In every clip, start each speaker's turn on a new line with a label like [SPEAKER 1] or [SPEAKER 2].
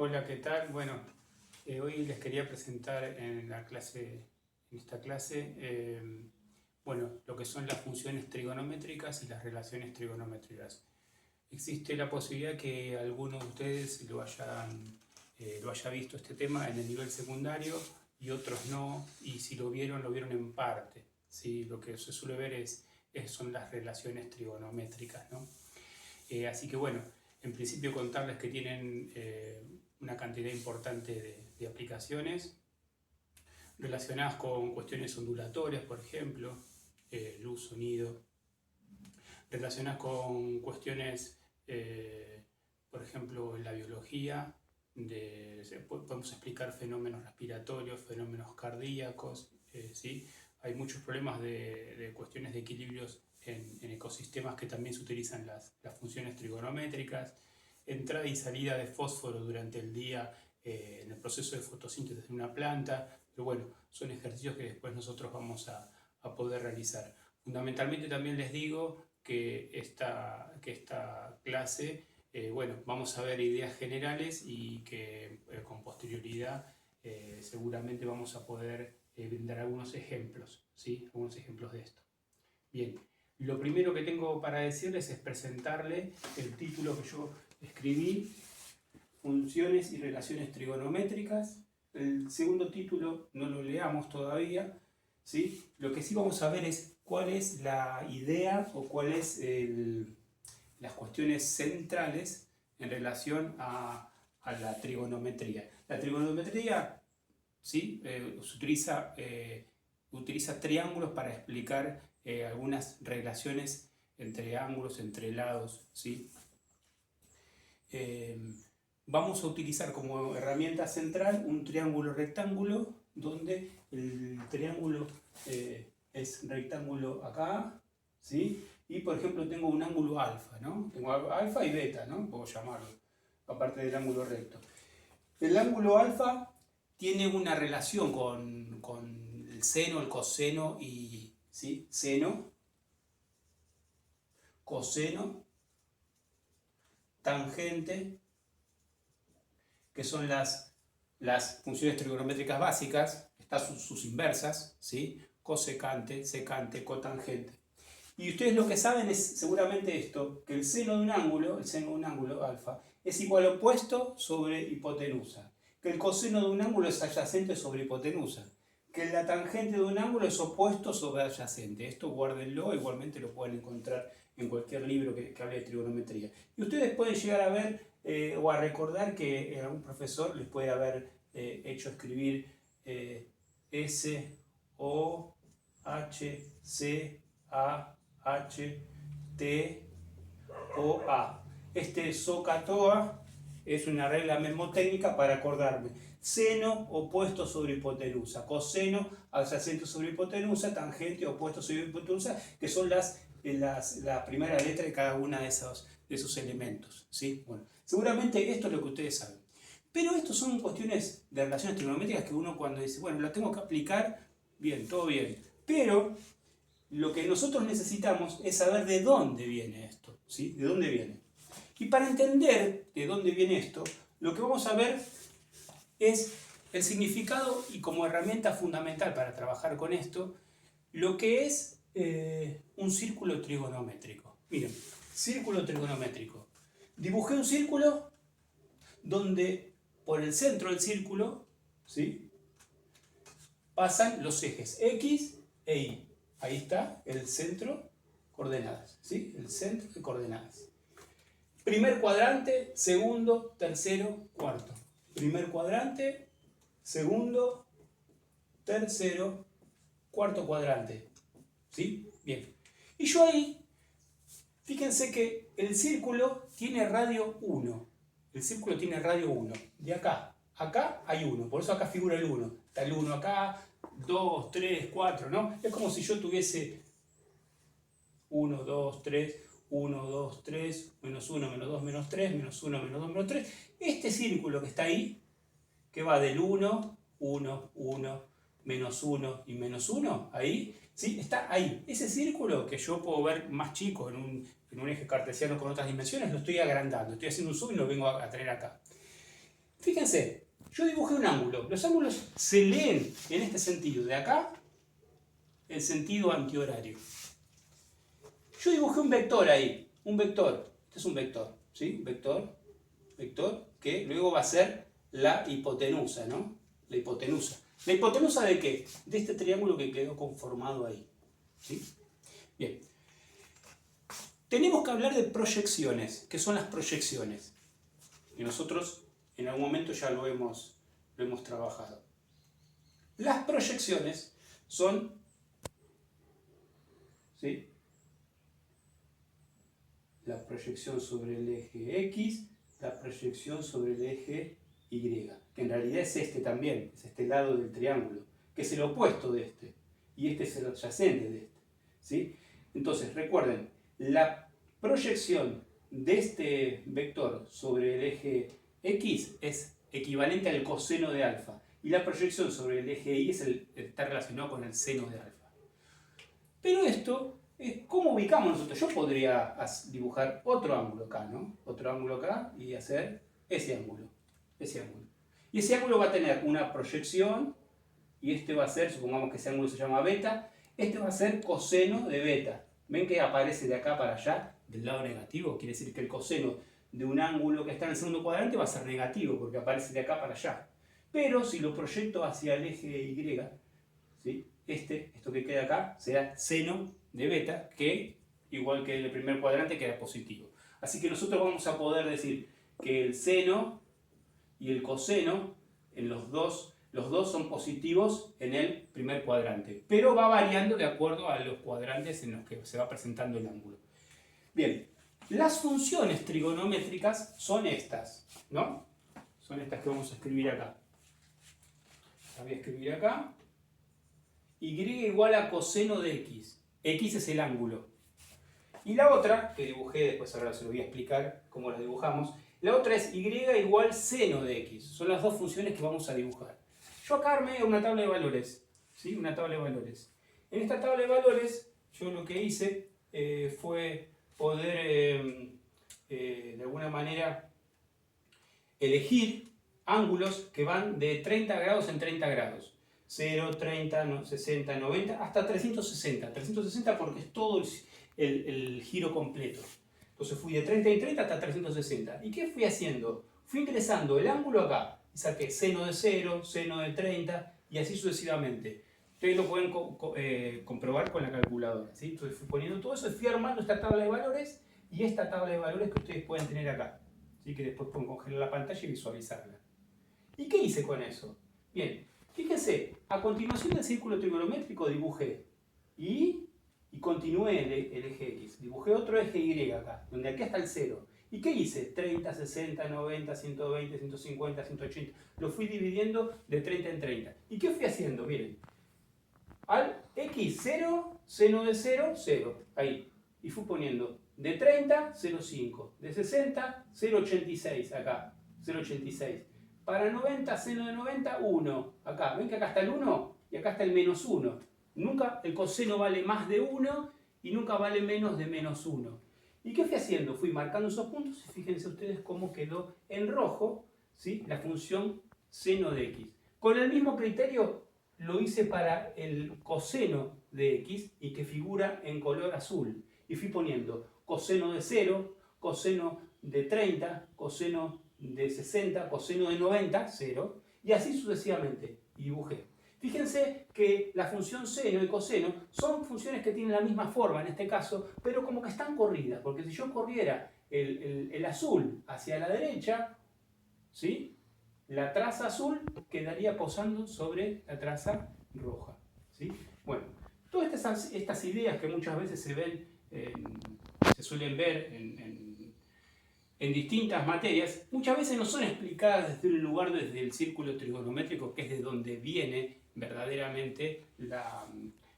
[SPEAKER 1] Hola, ¿qué tal? Bueno, hoy les quería presentar en esta clase, bueno, lo que son las funciones trigonométricas y las relaciones trigonométricas. Existe la posibilidad que alguno de ustedes lo haya visto este tema en el nivel secundario y otros no, y si lo vieron en parte. ¿Sí? Lo que se suele ver son las relaciones trigonométricas, ¿no? Así que bueno, en principio contarles que tienen una cantidad importante de aplicaciones relacionadas con cuestiones ondulatorias, por ejemplo, luz, sonido, relacionadas con cuestiones, por ejemplo, en la biología, podemos explicar fenómenos respiratorios, fenómenos cardíacos, ¿sí? Hay muchos problemas de cuestiones de equilibrios en ecosistemas que también se utilizan las funciones trigonométricas, entrada y salida de fósforo durante el día en el proceso de fotosíntesis de una planta, pero bueno, son ejercicios que después nosotros vamos a poder realizar. Fundamentalmente también les digo que esta clase, bueno, vamos a ver ideas generales y que con posterioridad seguramente vamos a poder brindar algunos ejemplos, ¿sí? Algunos ejemplos de esto. Bien, lo primero que tengo para decirles es presentarle el título que yo escribí, Funciones y relaciones trigonométricas. El segundo título no lo leamos todavía, ¿sí? Lo que sí vamos a ver es cuál es la idea o cuáles las cuestiones centrales en relación a la trigonometría. La trigonometría, ¿sí? Utiliza triángulos para explicar algunas relaciones entre ángulos, entre lados, ¿sí? Vamos a utilizar como herramienta central un triángulo rectángulo, donde el triángulo es rectángulo acá, ¿sí? Y por ejemplo tengo un ángulo alfa, ¿no? Tengo alfa y beta, ¿no? Puedo llamarlo, aparte del ángulo recto. El ángulo alfa tiene una relación con el seno, el coseno y, ¿sí? Seno, coseno, tangente, que son las funciones trigonométricas básicas, están sus inversas, ¿sí? Cosecante, secante, cotangente. Y ustedes lo que saben es seguramente esto, que el seno de un ángulo alfa, es igual a opuesto sobre hipotenusa, que el coseno de un ángulo es adyacente sobre hipotenusa, que la tangente de un ángulo es opuesto sobre adyacente. Esto guárdenlo, igualmente lo pueden encontrar en cualquier libro que hable de trigonometría. Y ustedes pueden llegar a ver o a recordar que algún profesor les puede haber hecho escribir S, O, H, C, A, H, T, O, A. Este SOHCAHTOA es una regla memotécnica para acordarme. Seno opuesto sobre hipotenusa, coseno adyacente sobre hipotenusa, tangente opuesto sobre hipotenusa, que son la primera letra de cada una de esos elementos, ¿sí? Bueno, seguramente esto es lo que ustedes saben. Pero esto son cuestiones de relaciones trigonométricas que uno cuando dice, bueno, la tengo que aplicar, bien, todo bien. Pero lo que nosotros necesitamos es saber de dónde viene esto, ¿sí? ¿De dónde viene? Y para entender de dónde viene esto, lo que vamos a ver es el significado y como herramienta fundamental para trabajar con esto, lo que es un círculo trigonométrico. Miren, círculo trigonométrico. Dibujé un círculo donde por el centro del círculo, ¿sí?, pasan los ejes X e Y. Ahí está el centro, coordenadas, ¿sí? El centro de coordenadas. Primer cuadrante, segundo, tercero, cuarto. Primer cuadrante, segundo, tercero, cuarto cuadrante. ¿Sí? Bien. Y yo ahí, fíjense que el círculo tiene radio 1. El círculo tiene radio 1. De acá, acá hay 1. Por eso acá figura el 1. Está el 1 acá, 2, 3, 4, ¿no? Es como si yo tuviese 1, 2, 3, 1, 2, 3, menos 1, menos 2, menos 3, menos 1, menos 2, menos 3. Este círculo que está ahí, que va del 1, 1, 1, menos 1 y menos 1, ahí, ¿sí? Está ahí. Ese círculo que yo puedo ver más chico en un eje cartesiano con otras dimensiones, lo estoy agrandando. Estoy haciendo un zoom y lo vengo a traer acá. Fíjense, yo dibujé un ángulo. Los ángulos se leen en este sentido. De acá, el sentido antihorario. Yo dibujé un vector ahí. Un vector. Este es un vector. ¿Sí? Vector. Vector. Que luego va a ser la hipotenusa, ¿no? La hipotenusa. ¿La hipotenusa de qué? De este triángulo que quedó conformado ahí. ¿Sí? Bien. Tenemos que hablar de proyecciones. ¿Qué son las proyecciones? Y nosotros en algún momento ya lo hemos trabajado. Las proyecciones son, ¿sí?, la proyección sobre el eje X, la proyección sobre el eje Y, que en realidad es este también, es este lado del triángulo, que es el opuesto de este, y este es el adyacente de este, ¿sí? Entonces, recuerden, la proyección de este vector sobre el eje X es equivalente al coseno de alfa, y la proyección sobre el eje Y está relacionado con el seno de alfa. Pero esto, ¿cómo ubicamos nosotros? Yo podría dibujar otro ángulo acá, ¿no? Otro ángulo acá y hacer ese ángulo. Ese ángulo. Y ese ángulo va a tener una proyección, y este va a ser, supongamos que ese ángulo se llama beta, este va a ser coseno de beta. ¿Ven que aparece de acá para allá, del lado negativo? Quiere decir que el coseno de un ángulo que está en el segundo cuadrante va a ser negativo, porque aparece de acá para allá. Pero si lo proyecto hacia el eje Y, ¿sí?, esto que queda acá, será seno de beta, que igual que el primer cuadrante queda positivo. Así que nosotros vamos a poder decir que el seno y el coseno, en los dos son positivos en el primer cuadrante, pero va variando de acuerdo a los cuadrantes en los que se va presentando el ángulo. Bien, las funciones trigonométricas son estas, ¿no? Son estas que vamos a escribir acá. Las voy a escribir acá. Y igual a coseno de x. X es el ángulo. Y la otra, que dibujé, después ahora se lo voy a explicar cómo la dibujamos. La otra es y igual seno de x. Son las dos funciones que vamos a dibujar. Yo acá armé una tabla de valores. ¿Sí? Una tabla de valores. En esta tabla de valores, yo lo que hice fue poder, de alguna manera, elegir ángulos que van de 30 grados en 30 grados. 0, 30, 60, 90, hasta 360. 360 porque es todo el giro completo. Entonces fui de 30 en 30 hasta 360. ¿Y qué fui haciendo? Fui ingresando el ángulo acá. Y saqué seno de 0, seno de 30 y así sucesivamente. Ustedes lo pueden comprobar con la calculadora, ¿sí? Entonces fui poniendo todo eso y fui armando esta tabla de valores y esta tabla de valores que ustedes pueden tener acá. ¿Sí? Que después pueden congelar la pantalla y visualizarla. ¿Y qué hice con eso? Bien. Fíjense, a continuación del círculo trigonométrico dibujé y continué el eje X. Dibujé otro eje Y acá, donde aquí está el 0. ¿Y qué hice? 30, 60, 90, 120, 150, 180. Lo fui dividiendo de 30 en 30. ¿Y qué fui haciendo? Miren, al X 0, seno de 0, 0. Ahí. Y fui poniendo de 30, 0,5. De 60, 0,86 acá. 0,86. Para 90, seno de 90, 1. Acá, ven que acá está el 1 y acá está el menos 1. Nunca el coseno vale más de 1 y nunca vale menos de menos 1. ¿Y qué fui haciendo? Fui marcando esos puntos y fíjense ustedes cómo quedó en rojo, ¿sí?, la función seno de x. Con el mismo criterio lo hice para el coseno de x y que figura en color azul. Y fui poniendo coseno de 0, coseno de 30, coseno de 60, coseno de 90, 0, y así sucesivamente, y dibujé. Fíjense que la función seno y coseno son funciones que tienen la misma forma en este caso, pero como que están corridas, porque si yo corriera el azul hacia la derecha, ¿sí?, la traza azul quedaría posando sobre la traza roja, ¿sí? Bueno, todas estas ideas que muchas veces se suelen ver en distintas materias, muchas veces no son explicadas desde un lugar, desde el círculo trigonométrico, que es de donde viene verdaderamente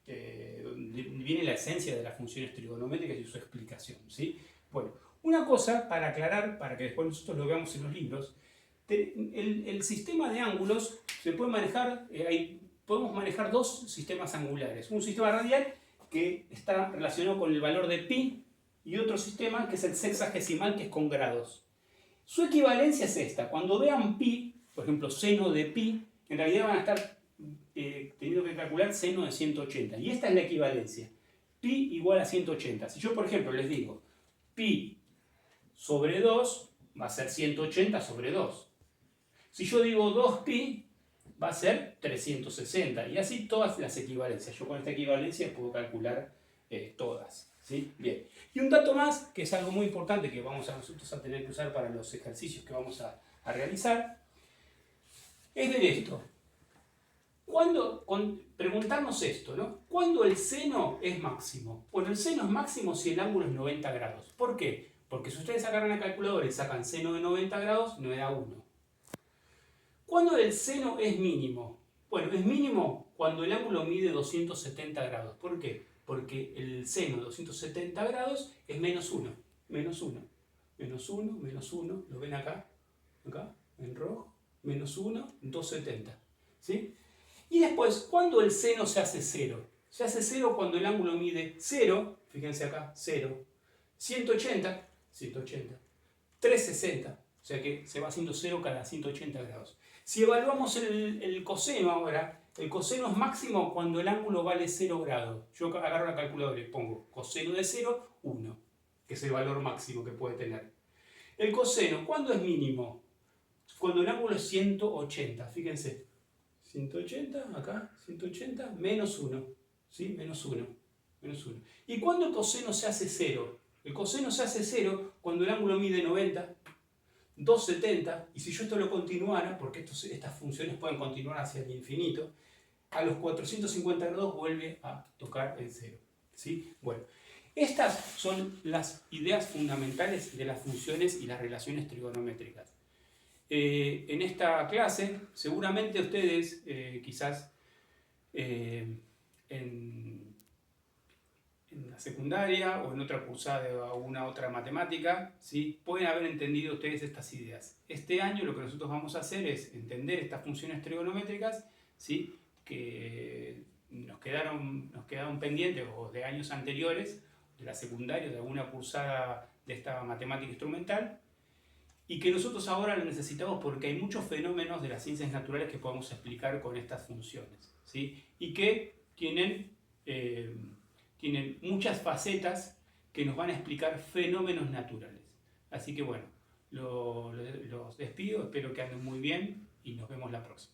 [SPEAKER 1] viene la esencia de las funciones trigonométricas y su explicación, ¿sí? Bueno, una cosa para aclarar, para que después nosotros lo veamos en los libros, el sistema de ángulos se puede manejar, podemos manejar dos sistemas angulares. Un sistema radial que está relacionado con el valor de pi, y otro sistema que es el sexagesimal, que es con grados. Su equivalencia es esta. Cuando vean pi, por ejemplo, seno de pi, en realidad van a estar teniendo que calcular seno de 180. Y esta es la equivalencia. Pi igual a 180. Si yo, por ejemplo, les digo pi sobre 2, va a ser 180 sobre 2. Si yo digo 2pi, va a ser 360. Y así todas las equivalencias. Yo con esta equivalencia puedo calcular todas. ¿Sí? Bien. Y un dato más, que es algo muy importante que vamos a nosotros a tener que usar para los ejercicios que vamos a realizar, es ver esto. Preguntarnos esto, ¿no? ¿Cuándo el seno es máximo? Bueno, el seno es máximo si el ángulo es 90 grados. ¿Por qué? Porque si ustedes agarran la calculadora y sacan seno de 90 grados, no da 1. ¿Cuándo el seno es mínimo? Bueno, es mínimo cuando el ángulo mide 270 grados. ¿Por qué? Porque el seno de 270 grados es menos 1. Menos 1. Menos 1, menos 1. ¿Lo ven acá? Acá, en rojo. Menos 1, 270. ¿Sí? Y después, ¿cuándo el seno se hace 0? Se hace 0 cuando el ángulo mide 0. Fíjense acá, 0. 180, 180. 360. O sea que se va haciendo 0 cada 180 grados. Si evaluamos el coseno ahora, el coseno es máximo cuando el ángulo vale 0 grados. Yo agarro la calculadora y pongo coseno de 0, 1, que es el valor máximo que puede tener. El coseno, ¿cuándo es mínimo? Cuando el ángulo es 180, fíjense. 180, acá, 180, menos 1. ¿Sí? Menos 1. Menos 1. ¿Y cuándo el coseno se hace 0? El coseno se hace 0 cuando el ángulo mide 90. 270, y si yo esto lo continuara, porque estas funciones pueden continuar hacia el infinito, a los 450 grados vuelve a tocar el 0. ¿Sí? Bueno, estas son las ideas fundamentales de las funciones y las relaciones trigonométricas. En esta clase, seguramente ustedes, quizás en la secundaria o en otra cursada de alguna otra matemática, ¿sí? Pueden haber entendido ustedes estas ideas. Este año lo que nosotros vamos a hacer es entender estas funciones trigonométricas, ¿sí? Que nos quedaron pendientes o de años anteriores, de la secundaria, de alguna cursada de esta matemática instrumental, y que nosotros ahora lo necesitamos porque hay muchos fenómenos de las ciencias naturales que podemos explicar con estas funciones, ¿sí? Y que tienen muchas facetas que nos van a explicar fenómenos naturales. Así que bueno, los despido, espero que anden muy bien y nos vemos la próxima.